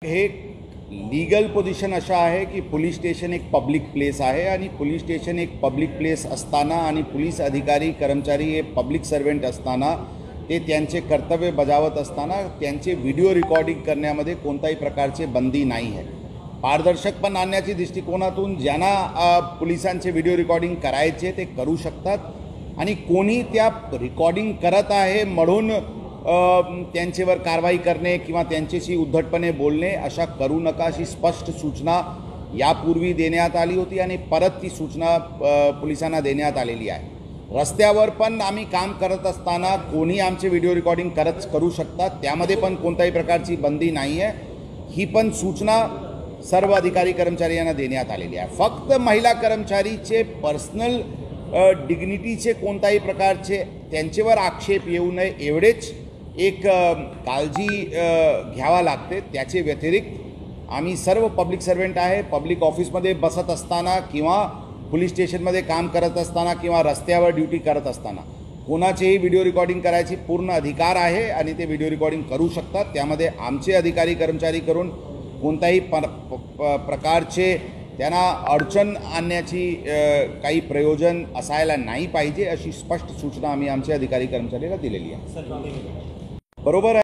हे legal position अशा आहे की पोलीस स्टेशन एक पब्लिक प्लेस आहे आणि पोलीस स्टेशन एक पब्लिक प्लेस असताना आणि पोलीस अधिकारी कर्मचारी हे पब्लिक सर्वेंट असताना ते त्यांचे कर्तव्य बजावत असताना त्यांचे व्हिडिओ रेकॉर्डिंग करण्यामध्ये कोणत्याही प्रकारचे बंदी नाही आहे। पारदर्शकपण आणण्याच्या दृष्टिकोनातून ज्यांना पोलिसांचे व्हिडिओ रेकॉर्डिंग करायचे ते करू शकतात आणि कोणी त्या रेकॉर्डिंग करत आहे म्हणून त्यांच्यावर कारवाई करणे किंवा त्यांच्याशी उद्धटपणे बोलणे अशा करू नका अशी स्पष्ट सूचना यापूर्वी देण्यात आली होती आणि परत ती सूचना पोलिसांना देण्यात आलेली आहे। रस्त्यावर पण आम्ही काम करत असताना कोणी आमचे व्हिडिओ रेकॉर्डिंग करू शकतात, त्यामध्ये पण कोणत्याही प्रकारची बंदी नाही आहे। ही पण सूचना सर्व अधिकारी कर्मचारी यांना देण्यात आलेली आहे। फक्त महिला कर्मचारीचे पर्सनल डिग्निटीचे कोणत्याही प्रकारचे त्यांच्यावर आक्षेप येऊ नये एवढेच एक काळजी घ्यावा लागते। त्याचे व्यतिरिक्त आम्ही सर्व पब्लिक सर्वेंट आहे, पब्लिक ऑफिसमध्ये बसत असताना किंवा पोलीस स्टेशनमध्ये काम करत असताना किंवा रस्त्यावर ड्युटी करत असताना कोणाचेही व्हिडिओ रेकॉर्डिंग करायची पूर्ण अधिकार आहे आणि ते व्हिडिओ रेकॉर्डिंग करू शकतात। त्यामध्ये आमचे अधिकारी कर्मचारी करून कोणत्याही प्रकारचे त्यांना अडचण आणण्याची काही प्रयोजन असायला नाही पाहिजे अशी स्पष्ट सूचना आम्ही आमच्या अधिकारी कर्मचाऱ्याला दिलेली आहे। बरोबर आहे।